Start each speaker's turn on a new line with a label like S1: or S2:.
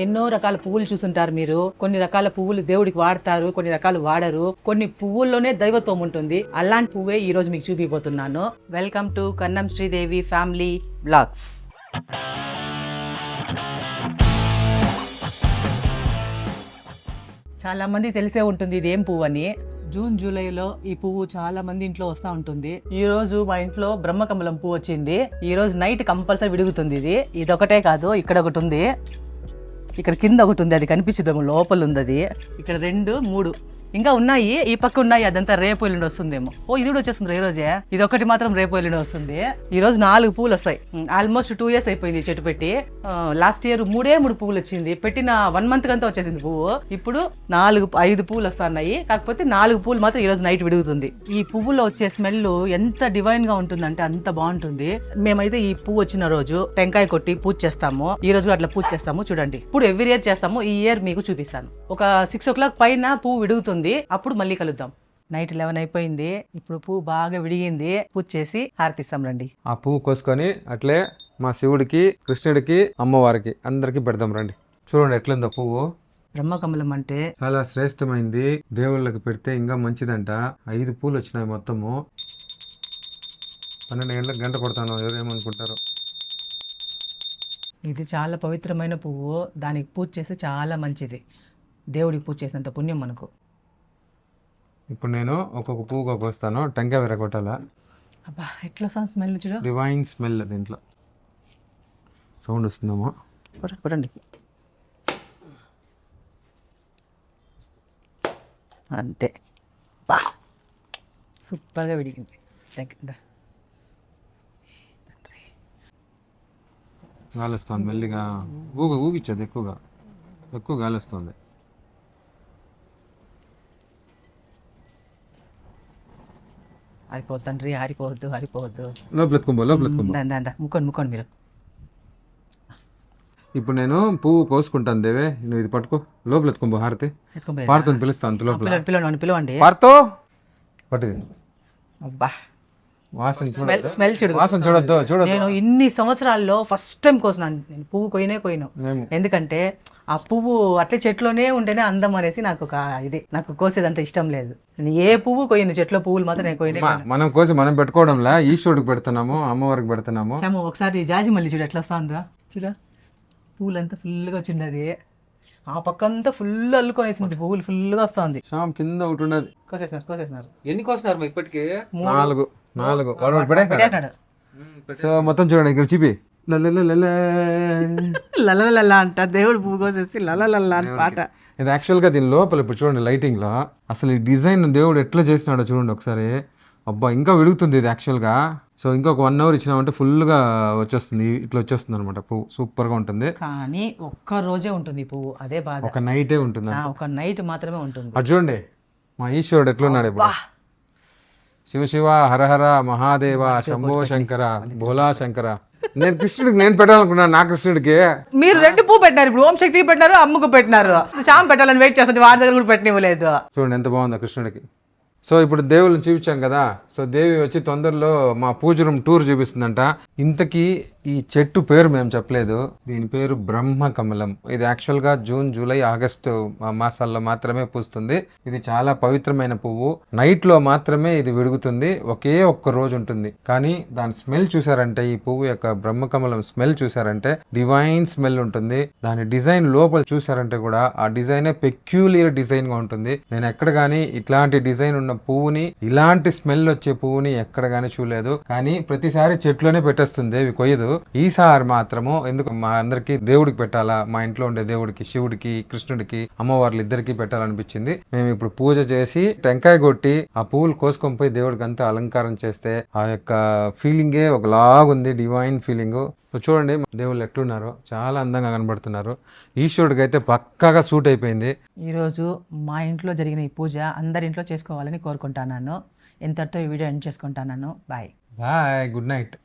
S1: ఎన్నో రకాల పువ్వులు చూసుంటారు మీరు. కొన్ని రకాల పువ్వులు దేవుడికి వాడతారు, కొన్ని రకాలు వాడరు. కొన్ని పువ్వుల్లోనే దైవత్వం ఉంటుంది. అలాంటి పువ్వే ఈ రోజు మీకు చూపిపోతున్నాను. Welcome to Kannam Sridevi family blogs. చాలా మంది తెలిసే ఉంటుంది ఇది ఏం పువ్వు అని. జూన్ జూలైలో ఈ పువ్వు చాలా మంది ఇంట్లో వస్తూ ఉంటుంది. ఈ రోజు మా ఇంట్లో బ్రహ్మకమలం పువ్వు వచ్చింది. ఈ రోజు నైట్ కంపల్సరీ విడుగుతుంది. ఇది ఒకటే కాదు, ఇక్కడ ఒకటి ఉంది, ఇక్కడ కింద ఒకటి ఉంది, అది కనిపించదు, లోపల ఉంది అది. ఇక్కడ 2, 3 ఇంకా ఉన్నాయి, ఈ పక్క ఉన్నాయి. అదంతా రేపు ఎల్లుండి వస్తుందేమో. ఇది కూడా వచ్చేస్తుంది ఈ రోజే. ఇది ఒకటి మాత్రం రేపు ఎల్లుండి వస్తుంది. ఈ రోజు 4 పువ్వులు వస్తాయి. ఆల్మోస్ట్ 2 years అయిపోయింది చెట్టు పెట్టి. లాస్ట్ ఇయర్ 3 పువ్వులు వచ్చింది. పెట్టిన 1 month కంతా వచ్చేసింది పువ్వు. ఇప్పుడు 5 పువ్వులు వస్తున్నాయి. కాకపోతే 4 పువ్వులు మాత్రం ఈ రోజు నైట్ విడుగుతుంది. ఈ పువ్వులో వచ్చే స్మెల్ ఎంత డివైన్ గా ఉంటుందంటే అంత బాగుంటుంది. మేమైతే ఈ పువ్వు వచ్చిన రోజు టెంకాయ కొట్టి పూజ చేస్తాము. ఈ రోజు అట్లా పూజ చేస్తాము. చూడండి, ఇప్పుడు ఎవ్రీ ఇయర్ చేస్తాము. ఈ ఇయర్ మీకు చూపిస్తాను. ఒక 6 o'clock పైన పువ్వు విడుగుతుంది. అప్పుడు మళ్ళీ కలుద్దాం. నైట్ 11 అయిపోయింది. ఇప్పుడు పువ్వు బాగా విడిగింది. పూజ చేసి హారతిస్తాం రండి.
S2: ఆ పువ్వు కోసుకొని అట్లే మా శివుడికి, కృష్ణుడికి, అమ్మవారికి అందరికి పెడదాం రండి. చూడండి ఎట్లుందో పువ్వు.
S1: బ్రహ్మకమలం అంటే
S2: చాలా శ్రేష్టమైంది. దేవుళ్ళకి పెడితే ఇంకా మంచిదంట. 5 పూలు వచ్చినాయి మొత్తము. 12 గంటలకు గంట కొడతాను, ఎవరేమనుకుంటారు.
S1: ఇది చాలా పవిత్రమైన పువ్వు. దానికి పూజ చేస్తే చాలా మంచిది. దేవుడికి పూజ చేసినంత పుణ్యం మనకు.
S2: ఇప్పుడు నేను ఒక్కొక్క పువ్వుగా కోస్తాను. టెంకాయ విరగొట్టాలా.
S1: అబ్బా ఎట్లా వస్తుంది స్మెల్ చూడు.
S2: Divine smell. దీంట్లో సౌండ్ వస్తుందేమో.
S1: కొట్టండి. అంతే, బా సూపర్గా విడిగింది.
S2: గాలి వస్తుంది మెల్లిగా. ఊగిచ్చదు, ఎక్కువ గాలి వస్తుంది.
S1: ఆరిపోతండ్రి, ఆరిపోవద్దు.
S2: లోపల
S1: ముక్కోండి మీరు.
S2: ఇప్పుడు నేను పువ్వు కోసుకుంటాను. దేవే, నువ్వు ఇది పట్టుకో. లోపల ఎత్తుకోబో హారతి. పారుతో పిలుస్తాను. లోపల
S1: పిలవండి.
S2: పారుతో పట్టుది.
S1: అబ్బా
S2: వాసన
S1: స్మెల్
S2: చూడొద్దు.
S1: నేను ఇన్ని సంవత్సరాల్లో ఫస్ట్ టైం కోసినాను. నేను పువ్వు కొయ్యను. ఎందుకంటే ఆ పువ్వు అట్లే చెట్లోనే ఉంటేనే అందం అనేసి నాకు నాకు కోసేదంత ఇష్టం లేదు. నేను ఏ పువ్వు కొయ్యను, చెట్లో పువ్వులు మాత్రం నేను కొయ్యనే.
S2: మనం కోసి మనం పెట్టుకోవడంలా ఈశ్వరుడికి పెడుతున్నాము, అమ్మవారికి పెడుతున్నాము.
S1: ఒకసారి జాజి మళ్ళీ చూడు ఎట్లా వస్తుందా. పువ్వులంతా ఫుల్గా వచ్చింది. ఆ పక్కంతా ఫుల్ అల్లుకొనేసింది. పువ్వులు ఫుల్గా వస్తుంది.
S2: షామ్ కింద ఒకటి ఉన్నది.
S1: కోసేసినారు.
S3: ఎన్ని కోసినారు ఇప్పటికి?
S2: 4
S1: పెట్టేసినాడు.
S2: సో మొత్తం చూడండి, ఇక్కడ చూపి.
S1: లలలల్లా అంట. దేవుడు పువ్వు కోసేసి లలలల్లా అని పాట.
S2: ఇది యాక్చువల్గా దీని లోపల ఇప్పుడు చూడండి లైటింగ్ లో అసలు ఈ డిజైన్ దేవుడు ఎట్లా చేసినాడో చూడండి ఒకసారి. అబ్బా ఇంకా వెలుగుతుంది ఇది యాక్చువల్గా. సో ఇంకొక 1 hour ఇచ్చినామంటే ఫుల్గా వచ్చేస్తుంది. ఇట్లా వచ్చేస్తుంది అనమాట పువ్వు. సూపర్గా ఉంటుంది.
S1: కానీ ఒక్క రోజే ఉంటుంది ఈ పువ్వు, అదే బాధ.
S2: ఒక నైటే ఉంటుంది.
S1: ఒక నైట్ మాత్రమే ఉంటుంది.
S2: అటు చూడండి మా ఈశ్వరుడు ఎట్లున్నాడు ఇప్పుడు. శివ హర హర మహాదేవ శంభో శంకర భోలా శంకర. నేను కృష్ణుడికి నేను పెట్టాలనుకున్నాను. నా కృష్ణుడికి
S1: మీరు 2 పువ్వు పెట్టినారు. ఇప్పుడు ఓం శక్తికి పెట్టినారు, అమ్మకు పెట్టినారు. శ్యామ్ పెట్టాలని వెయిట్ చేస్తుంటే వారి దగ్గర కూడా పెట్టనివ్వలేదు.
S2: చూడండి ఎంత బాగుందో కృష్ణుడికి. సో ఇప్పుడు దేవుళ్ళని చూపించాం కదా. సో దేవి వచ్చి తొందరలో మా పూజ రూమ్ టూర్ చూపిస్తుందంట. ఇంతకీ ఈ చెట్టు పేరు మేము చెప్పలేదు. దీని పేరు బ్రహ్మకమలం. ఇది యాక్చువల్గా జూన్, జూలై, ఆగస్టు మాసాల్లో మాత్రమే పూస్తుంది. ఇది చాలా పవిత్రమైన పువ్వు. నైట్లో మాత్రమే ఇది విడుగుతుంది. ఒకే ఒక్క రోజు ఉంటుంది. కానీ దాని స్మెల్ చూసారంటే, ఈ పువ్వు యొక్క బ్రహ్మకమలం స్మెల్ చూసారంటే డివైన్ స్మెల్ ఉంటుంది. దాని డిజైన్ లోపల చూసారంటే కూడా ఆ డిజైనే పెక్యూలియర్ డిజైన్ గా ఉంటుంది. నేను ఎక్కడ కానీ ఇట్లాంటి డిజైన్ ఉన్న పువ్వుని, ఇలాంటి స్మెల్ వచ్చే పువ్వుని ఎక్కడ కానీ చూడలేదు. కానీ ప్రతిసారి చెట్లోనే పెట్టేస్తుంది దేవి, కొయ్యదు. ఈసారి మాత్రము ఎందుకు మా అందరికి దేవుడికి పెట్టాలా, మా ఇంట్లో ఉండే దేవుడికి, శివుడికి, కృష్ణుడికి, అమ్మవార్లు ఇద్దరికి పెట్టాలనిపించింది. మేము ఇప్పుడు పూజ చేసి టెంకాయ కొట్టి ఆ పువ్వులు కోసుకొని పోయి దేవుడికి అంతా అలంకారం చేస్తే ఆ యొక్క ఫీలింగే ఒకలాగుంది, డివైన్ ఫీలింగ్. చూడండి దేవుళ్ళు ఎట్లున్నారో, చాలా అందంగా కనబడుతున్నారు. ఈశ్వరుడికి అయితే పక్కాగా సూట్ అయిపోయింది.
S1: ఈరోజు మా ఇంట్లో జరిగిన ఈ పూజ అందరి ఇంట్లో చేసుకోవాలని కోరుకుంటున్నాను. ఇంతటితో ఈ వీడియో ఎండ్ చేసుకుంటున్నాను. Bye,
S2: good night.